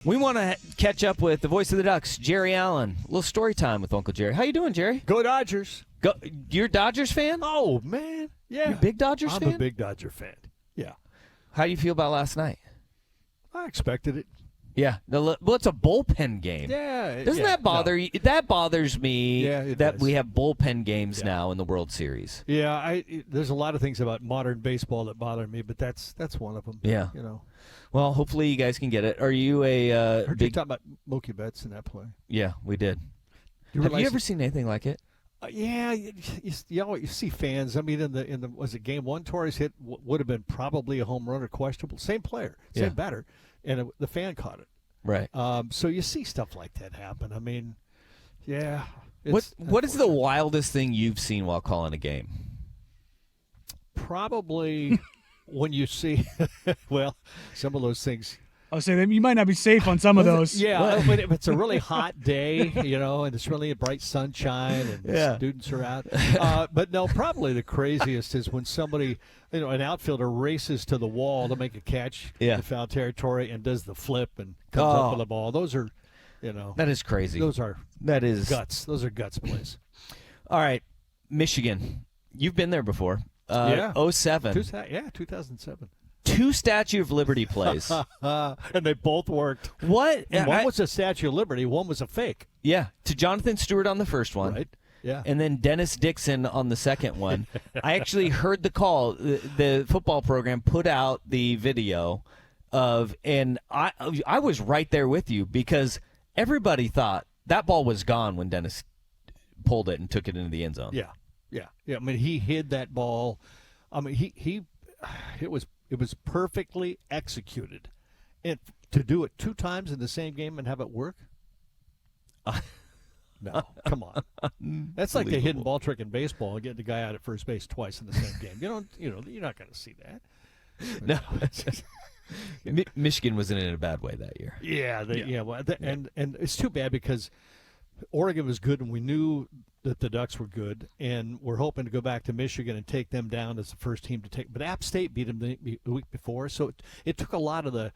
We want to catch up with the voice of the Ducks, Jerry Allen. A little story time with Uncle Jerry. How you doing, Jerry? Go Dodgers. Go. You're a Dodgers fan? Oh, man. Yeah. You're a big Dodgers fan? I'm a big Dodger fan. Yeah. How do you feel about last night? I expected it. Yeah. Well, it's a bullpen game. Yeah. Doesn't that bother you? That bothers me that does. we have bullpen games now in the World Series. Yeah, there's a lot of things about modern baseball that bother me, but that's one of them. Yeah. You know. Well, hopefully you guys can get it. Are you a I heard you big... talk about Mookie Betts in that play. Yeah, we did. Have you ever seen anything like it? Yeah, you see fans. I mean, in the was it game one? Torres hit would have been probably a home run or questionable. Same player, same batter, and the fan caught it. Right. So you see stuff like that happen. I mean, yeah. What is the wildest thing you've seen while calling a game? Probably when you see, well, some of those things. I'll say that you might not be safe on some of those. Yeah, but if it's a really hot day, and it's really a bright sunshine and the students are out. But no, probably the craziest is when somebody, an outfielder races to the wall to make a catch in foul territory and does the flip and comes up with the ball. Those are, That is crazy. That is guts. Those are guts plays. All right, Michigan. You've been there before. 07. 2007. 2 Statue of Liberty plays. And they both worked. What? One was a Statue of Liberty, one was a fake. Yeah, to Jonathan Stewart on the first one. Right. Yeah. And then Dennis Dixon on the second one. I actually heard the call. The football program put out the video and I was right there with you because everybody thought that ball was gone when Dennis pulled it and took it into the end zone. Yeah. I mean, he hid that ball. I mean, it was perfectly executed, and to do it 2 times in the same game and have it work. No, come on. That's like the hidden ball trick in baseball and getting the guy out at first base twice in the same game. You're not going to see that. No. Michigan was in it in a bad way that year. And it's too bad because Oregon was good, and we knew that the Ducks were good, and we're hoping to go back to Michigan and take them down as the first team to take. But App State beat them the week before, so it took a lot of the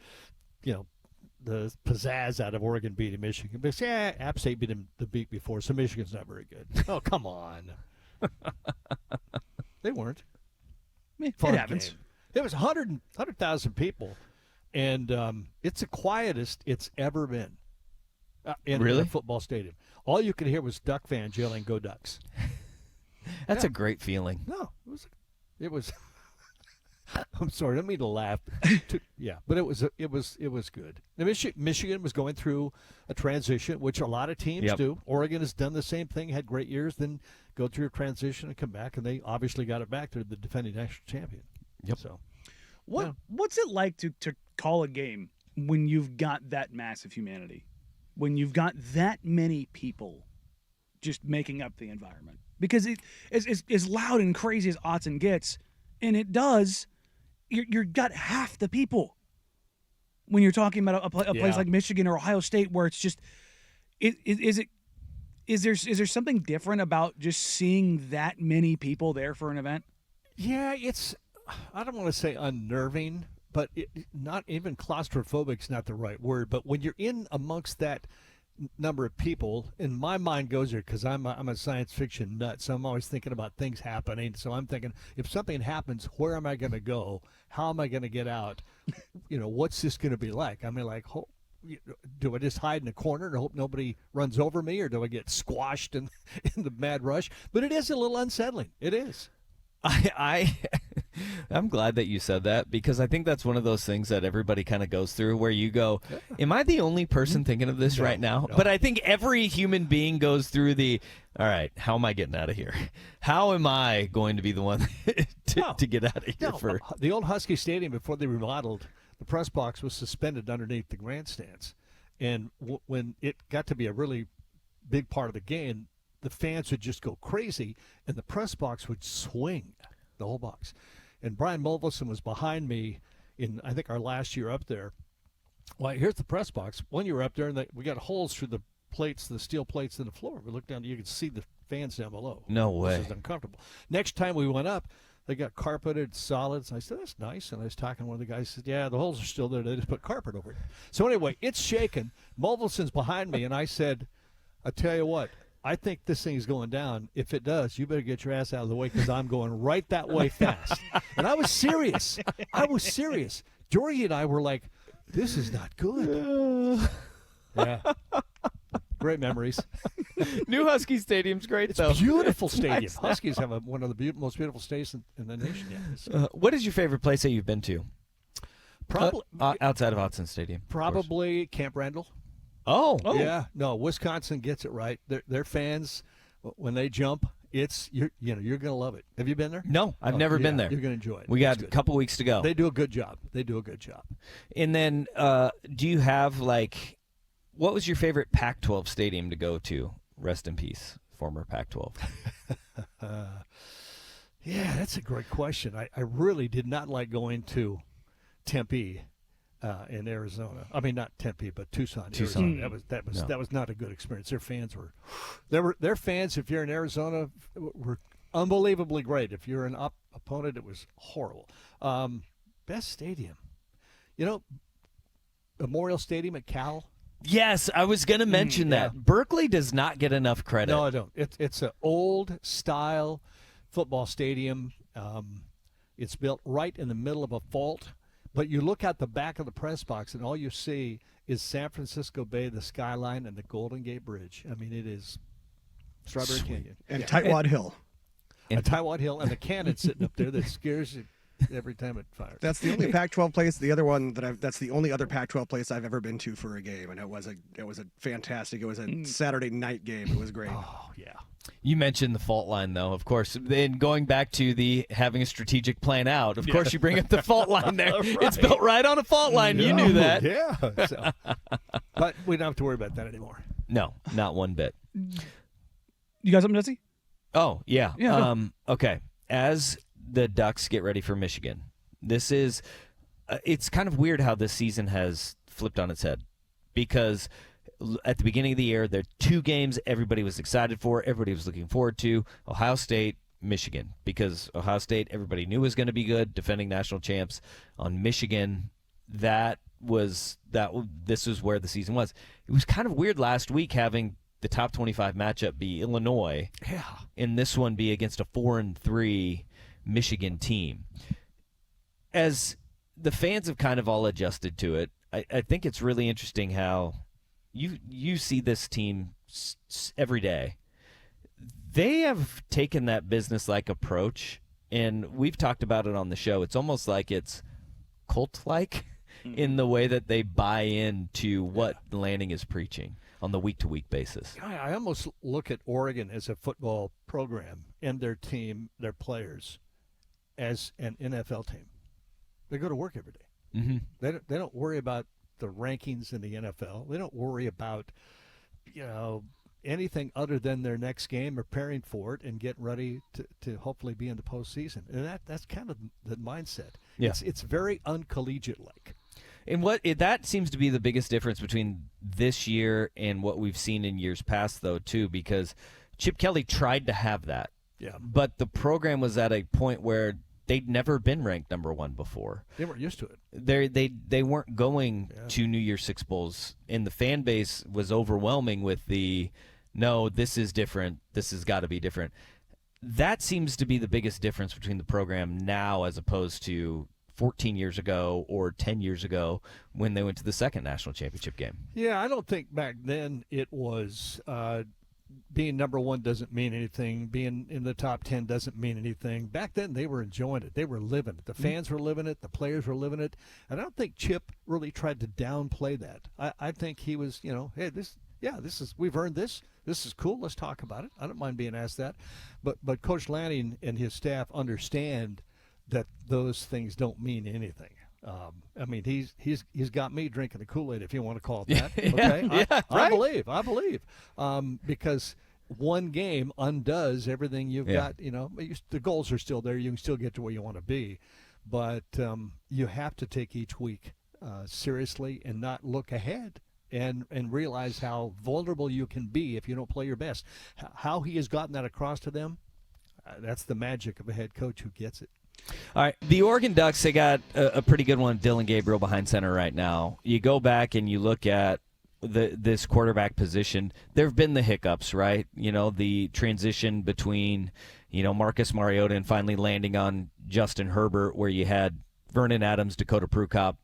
pizzazz out of Oregon beating Michigan. But App State beat them the week before, so Michigan's not very good. Oh, come on. They weren't. It happens. Game. It was 100,000 people, and it's the quietest it's ever been in a football stadium. All you could hear was Duck fans yelling, "Go Ducks!" That's a great feeling. No, it was. I'm sorry, I don't mean to laugh. But it was good. Michigan was going through a transition, which a lot of teams do. Oregon has done the same thing, had great years, then go through a transition and come back, and they obviously got it back. They're the defending national champion. Yep. So, what's it like to call a game when you've got that massive humanity? When you've got that many people just making up the environment. Because it is as loud and crazy as Autzen gets, and it does, you've got half the people. When you're talking about a place like Michigan or Ohio State where it's just, is there something different about just seeing that many people there for an event? Yeah, I don't want to say unnerving, but not even claustrophobic is not the right word. But when you're in amongst that number of people, and my mind goes there because I'm a science fiction nut, so I'm always thinking about things happening. So I'm thinking, if something happens, where am I going to go? How am I going to get out? What's this going to be like? I mean, do I just hide in a corner and hope nobody runs over me, or do I get squashed in the mad rush? But it is a little unsettling. It is. I'm glad that you said that because I think that's one of those things that everybody kind of goes through where you go, am I the only person thinking of this right now? No. But I think every human being goes through all right, how am I getting out of here? How am I going to be the one to get out of here first? The old Husky Stadium, before they remodeled, the press box was suspended underneath the grandstands. And when it got to be a really big part of the game, the fans would just go crazy, and the press box would swing, the whole box. And Brian Mulvison was behind me in, I think, our last year up there. Well, here's the press box. One year up there, and we got holes through the plates, the steel plates in the floor. We looked down, you could see the fans down below. No way. This is uncomfortable. Next time we went up, They got carpeted solids. I said, that's nice. And I was talking to one of the guys. He said, yeah, the holes are still there. They just put carpet over it. So anyway, it's shaking. Mulvilson's behind me, and I said, I tell you what, I think this thing's going down. If it does, you better get your ass out of the way because I'm going right that way fast. And I was serious. Jorgie and I were like, this is not good. Yeah. Great memories. New Husky Stadium's great, It's though. a beautiful stadium. Nice. Huskies have one of the most beautiful stadiums in the nation. What is your favorite place that you've been to? Probably, Outside of Autzen Stadium. of course. probably Camp Randall. Oh. Yeah, no, Wisconsin gets it right. Their fans, when they jump, you're going to love it. Have you been there? No, I've never been there. You're going to enjoy it. We got It's a good. couple weeks to go. They do a good job. And then, do you have what was your favorite Pac-12 stadium to go to? Rest in peace, former Pac-12. Yeah, that's a great question. I really did not like going to Tempe in Arizona. I mean, not Tempe, but Tucson. Tucson. Arizona. No. That was not a good experience. Their fans their fans. If you're in Arizona, were unbelievably great. If you're an opponent, it was horrible. Best stadium, Memorial Stadium at Cal. Yes, I was going to mention that. Berkeley does not get enough credit. No, I don't. It's an old style football stadium. It's built right in the middle of a fault. But you look at the back of the press box, and all you see is San Francisco Bay, the skyline, and the Golden Gate Bridge. I mean, it is Strawberry Canyon. And Tightwad Hill. And Tightwad Hill, and the cannon sitting up there that scares you every time it fires. That's the only Pac-12 place. The other one that's the only other Pac-12 place I've ever been to for a game, and it was a fantastic. It was a Saturday night game. It was great. Oh, yeah. You mentioned the fault line, though, of course. Then going back to the having a strategic plan out, of course you bring up the fault line there. Right. It's built right on a fault line. You knew that. Yeah. So, but we don't have to worry about that anymore. No, not one bit. You got something, Jesse? Oh, yeah. Yeah, Okay. As the Ducks get ready for Michigan, this is it's kind of weird how this season has flipped on its head because at the beginning of the year, there are two games everybody was excited for, everybody was looking forward to, Ohio State, Michigan, because Ohio State everybody knew was going to be good, defending national champs. On Michigan, this was where the season was. It was kind of weird last week having the top 25 matchup be Illinois, and this one be against a 4-3 Michigan team. As the fans have kind of all adjusted to it, I think it's really interesting how you see this team every day. They have taken that business-like approach, and we've talked about it on the show. It's almost like it's cult-like in the way that they buy into what Lanning is preaching on the week-to-week basis. I almost look at Oregon as a football program and their team, their players, as an NFL team. They go to work every day. Mm-hmm. They don't worry about the rankings in the NFL. They don't worry about anything other than their next game, preparing for it, and getting ready to hopefully be in the postseason. And that's kind of the mindset. Yeah. It's very uncollegiate-like. And that seems to be the biggest difference between this year and what we've seen in years past, though, too, because Chip Kelly tried to have that. Yeah. But the program was at a point where they'd never been ranked number one before. They weren't used to it. They weren't going to New Year's Six Bowls, and the fan base was overwhelming with no, this is different. This has got to be different. That seems to be the biggest difference between the program now as opposed to 14 years ago or 10 years ago when they went to the second national championship game. Yeah, I don't think back then it was being number one doesn't mean anything. Being in the top 10 doesn't mean anything. Back then they were enjoying it. They were living it. The fans were living it. The players were living it. And I don't think Chip really tried to downplay that. I think he was, hey, we've earned this. This is cool. Let's talk about it. I don't mind being asked that. But Coach Lanning and his staff understand that those things don't mean anything. I mean, he's got me drinking the Kool-Aid, if you want to call it that. Okay, I believe, because one game undoes everything you've got. The goals are still there. You can still get to where you want to be, but you have to take each week seriously and not look ahead. And realize how vulnerable you can be if you don't play your best. How he has gotten that across to them, that's the magic of a head coach who gets it. All right, the Oregon Ducks, they got a pretty good one, Dylan Gabriel behind center right now. You go back and you look at this quarterback position. There have been the hiccups, right? The transition between, Marcus Mariota and finally landing on Justin Herbert, where you had Vernon Adams, Dakota Prukop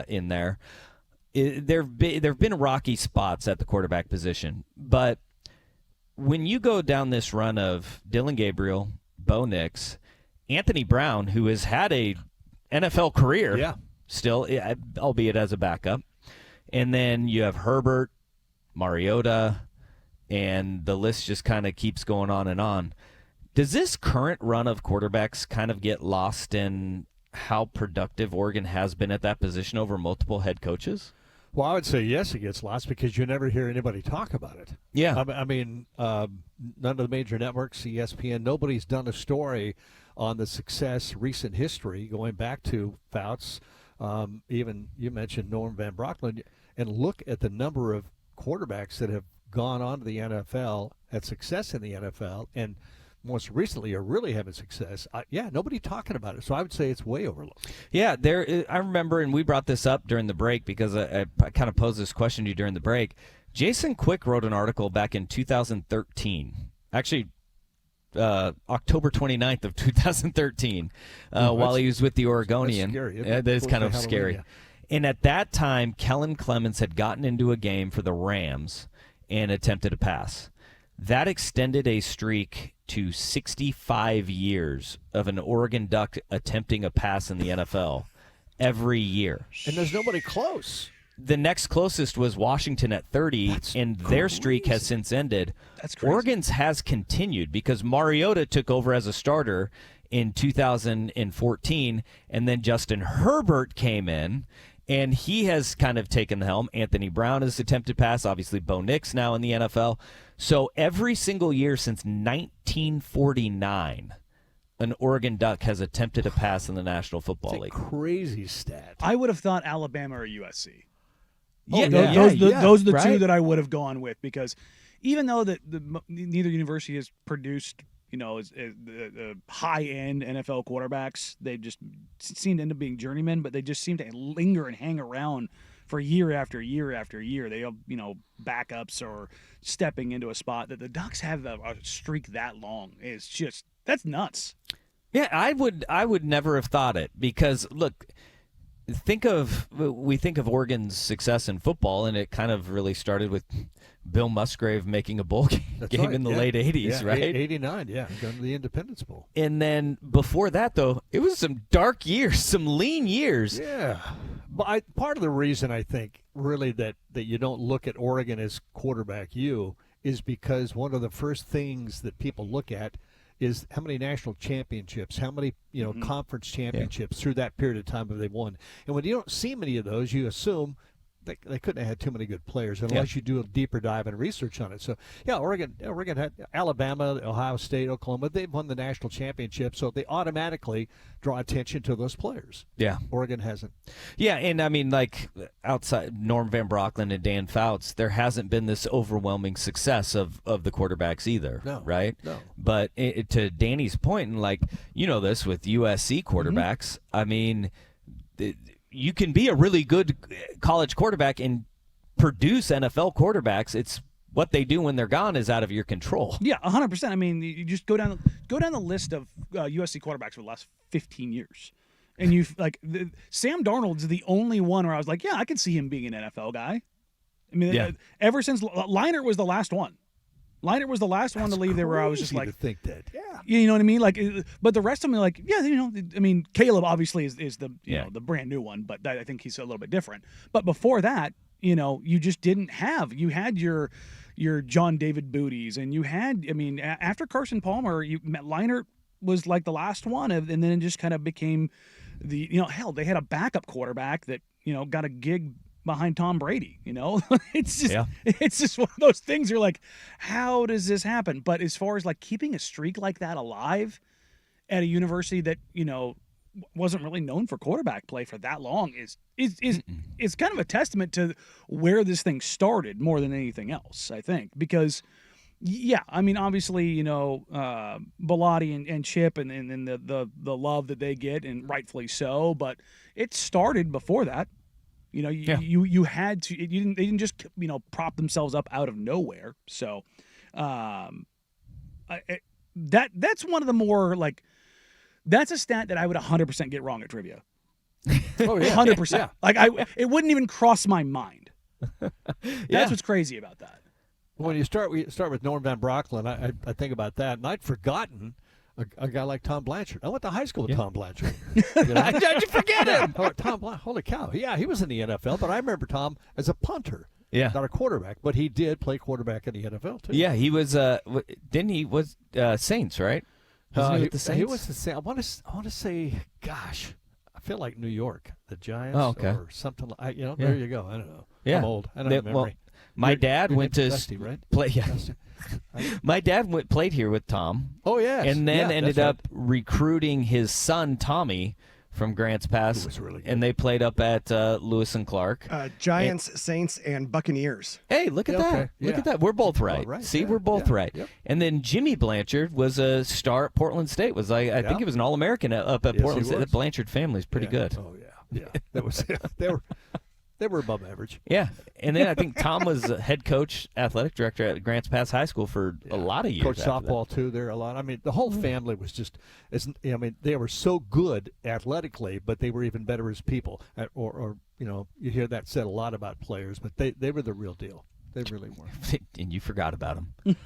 in there. There have been rocky spots at the quarterback position, but when you go down this run of Dylan Gabriel, Bo Nix, Anthony Brown, who has had a NFL career, still, albeit as a backup, and then you have Herbert, Mariota, and the list just kind of keeps going on and on. Does this current run of quarterbacks kind of get lost in how productive Oregon has been at that position over multiple head coaches? Well, I would say yes, it gets lost because you never hear anybody talk about it. Yeah. I mean, none of the major networks, ESPN, nobody's done a story on the success, recent history, going back to Fouts, even you mentioned Norm Van Brocklin, and look at the number of quarterbacks that have gone on to the NFL, had success in the NFL, and most recently are really having success. Nobody talking about it. So I would say it's way overlooked. Yeah, I remember, and we brought this up during the break because I kind of posed this question to you during the break. Jason Quick wrote an article back in 2013, actually October 29th of 2013, while he was with the Oregonian. That's scary. That is kind of scary. Yeah. And at that time, Kellen Clemens had gotten into a game for the Rams and attempted a pass. That extended a streak to 65 years of an Oregon Duck attempting a pass in the NFL every year. And there's nobody close. The next closest was Washington at 30, and their streak has since ended. That's crazy. Oregon's has continued because Mariota took over as a starter in 2014, and then Justin Herbert came in, and he has kind of taken the helm. Anthony Brown has attempted pass, obviously Bo Nix now in the NFL. So every single year since 1949, an Oregon Duck has attempted a pass in the National Football League. Crazy stat. I would have thought Alabama or USC. Those are the two that I would have gone with, because even though neither university has produced the high-end NFL quarterbacks, they just seem to end up being journeymen, but they just seem to linger and hang around for year after year after year. They have, backups or stepping into a spot. That the Ducks have a streak that long is just, that's nuts. Yeah, I would never have thought it, because look, we think of Oregon's success in football, and it kind of really started with Bill Musgrave making a bowl game in the late 80s, right? 89, going to the Independence Bowl. And then before that, though, it was some dark years, some lean years. Yeah. But part of the reason I think really that you don't look at Oregon as quarterback U is because one of the first things that people look at is how many national championships, how many conference championships through that period of time have they won. And when you don't see many of those, you assume they couldn't have had too many good players unless you do a deeper dive and research on it. So, Oregon had Alabama, Ohio State, Oklahoma. They've won the national championship, so they automatically draw attention to those players. Yeah. Oregon hasn't. Yeah, and I mean, like, outside Norm Van Brocklin and Dan Fouts, there hasn't been this overwhelming success of the quarterbacks either, right? No. But to Danny's point, and like, this with USC quarterbacks, I mean, you can be a really good college quarterback and produce NFL quarterbacks. It's what they do when they're gone is out of your control. Yeah, 100%. I mean, you just go down the list of USC quarterbacks for the last 15 years, and Sam Darnold's the only one where I was like, yeah, I could see him being an NFL guy. I mean, ever since Leinart was the last one. Leinart was the last one to leave there where I was just like, to think that. Yeah. You know what I mean? Like, but the rest of them are like, I mean, Caleb obviously is the the brand new one, but I think he's a little bit different. But before that, you just didn't have. You had your John David Booties, and you had, I mean, after Carson Palmer, Leinart was like the last one, and then it just kind of became the they had a backup quarterback that got a gig behind Tom Brady. It's just one of those things. You're like, how does this happen? But as far as like keeping a streak like that alive at a university that wasn't really known for quarterback play for that long is kind of a testament to where this thing started more than anything else, I think, because Yeah, I mean, obviously, Bilotti and Chip and the love that they get, and rightfully so. But it started before that. You had to. They didn't just prop themselves up out of nowhere. So, that's one of the more that's a stat that I would 100% get wrong at trivia. Oh yeah, 100%. Yeah. It wouldn't even cross my mind. That's what's crazy about that. When you start with Norm Van Brocklin, I think about that, and I'd forgotten a guy like Tom Blanchard. I went to high school with Tom Blanchard. How'd you forget him? Tom Blanchard, holy cow! Yeah, he was in the NFL, but I remember Tom as a punter. Yeah, not a quarterback, but he did play quarterback in the NFL too. Yeah, he was. Didn't he was Saints, right? Wasn't he with the Saints? He was the Saints. I want to say, gosh, I feel like New York, the Giants, or something. There you go. I don't know. Yeah. I'm old. I don't remember. Well, my dad went to Dusty, right? play. Yeah. My dad played here with Tom. Oh yeah, and then ended up recruiting his son Tommy from Grants Pass, was really good. And they played up at Lewis and Clark. Giants, Saints, and Buccaneers. Hey, look at that! Okay. Look at that! We're both right. right. See, Yeah. we're both Yeah. right. Yep. And then Jimmy Blanchard was a star at Portland State. I think he was an All-American up at Yes, Portland he State. The was. Blanchard family is pretty good. Oh yeah. That was they were above average. Yeah, and then I think Tom was a head coach, athletic director at Grants Pass High School for a lot of years. Coached softball too there a lot. I mean, the whole family was just. They were so good athletically, but they were even better as people. You hear that said a lot about players, but they were the real deal. They really were. And you forgot about him.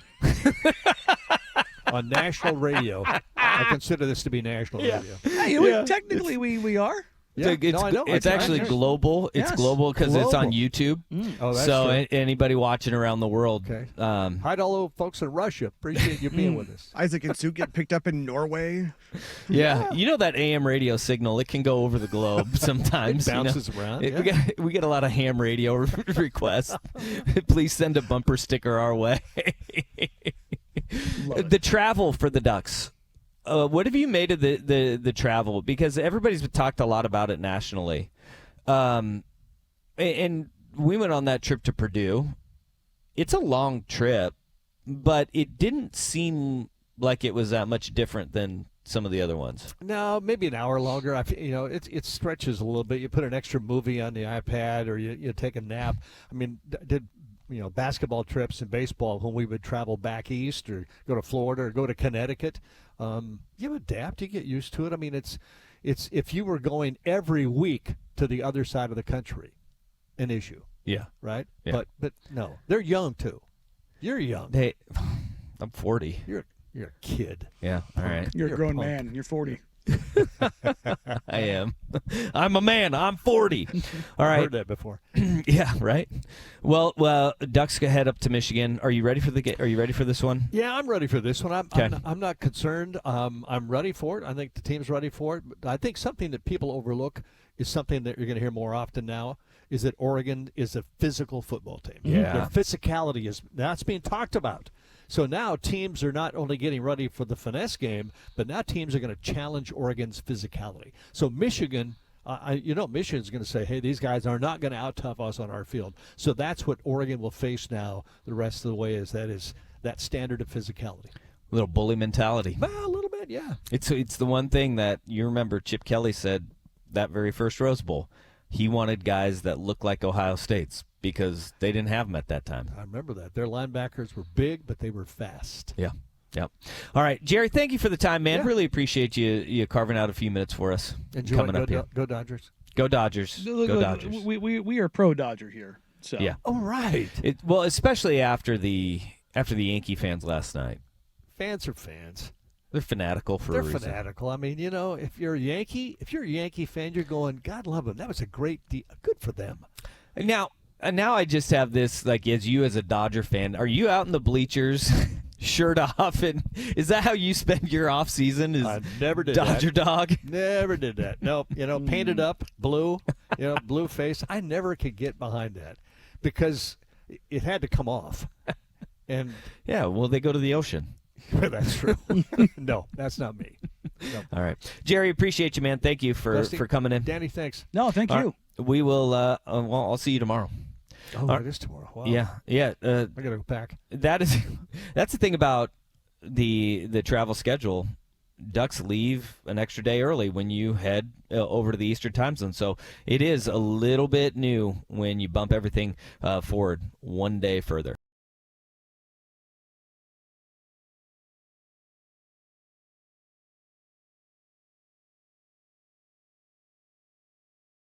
On national radio, I consider this to be national radio. Hey, technically we are. Yeah. I know. It's actually global. It's Yes. global because it's on Global. YouTube. Oh, that's So true. anybody watching around the world. Okay. Hi to all the folks in Russia. Appreciate you being with us. Isaac and Sue get picked up in Norway. Yeah, you know that AM radio signal, it can go over the globe sometimes. It bounces around. We get a lot of ham radio requests. Please send a bumper sticker our way. The travel for the Ducks. What have you made of the travel? Because everybody's talked a lot about it nationally. And we went on that trip to Purdue. It's a long trip, but it didn't seem like it was that much different than some of the other ones. No, maybe an hour longer. It stretches a little bit. You put an extra movie on the iPad, or you take a nap. I mean, did basketball trips and baseball when we would travel back east or go to Florida or go to Connecticut. You adapt, you get used to it. I mean, it's if you were going every week to the other side of the country, an issue. Yeah. Right? Yeah. But no, they're young too. You're young. I'm 40. You're a kid. Yeah. All right. You're a grown punk. man. You're 40. I am. I'm a man. I'm 40. All I've right. heard that before. Yeah. Right. Well, Ducks go head up to Michigan. Are you ready for Are you ready for this one? Yeah, I'm ready for this one. Okay. I'm not concerned. I'm ready for it. I think the team's ready for it. But I think something that people overlook is something that you're going to hear more often now is that Oregon is a physical football team. Yeah. Their physicality that's being talked about. So now teams are not only getting ready for the finesse game, but now teams are going to challenge Oregon's physicality. So Michigan, Michigan's going to say, hey, these guys are not going to out-tough us on our field. So that's what Oregon will face now the rest of the way is that standard of physicality. A little bully mentality. Well, a little bit, yeah. It's the one thing that you remember Chip Kelly said that very first Rose Bowl. He wanted guys that looked like Ohio State's because they didn't have them at that time. I remember that. Their linebackers were big, but they were fast. Yeah. Yep. All right, Jerry, thank you for the time, man. Yeah. Really appreciate you carving out a few minutes for us. Enjoy. Coming up here. Go Dodgers. Go Dodgers. Go Dodgers. We are pro Dodger here. So Yeah. Oh, right. Well, especially after the Yankee fans last night. Fans are fans. They're fanatical for a They're reason. fanatical. I mean, if you're a Yankee fan, you're going, God love them. That was a great deal. Good for them. Now I just have this, like, as you as a Dodger fan, are you out in the bleachers, shirt off, and is that how you spend your off season? Is I never did Dodger that. dog? Never did that. Nope. Painted up, blue, blue face. I never could get behind that because it had to come off. And Yeah. Well, they go to the ocean. that's true. No, that's not me. No. All right, Jerry. Appreciate you, man. Thank you for Dusty, coming in. Danny, thanks. no, thank All you. right. We will. I'll see you tomorrow. Oh, it is tomorrow. Wow. Yeah. I got to go back. That's the thing about the travel schedule. Ducks leave an extra day early when you head over to the Eastern time zone. So it is a little bit new when you bump everything forward one day further.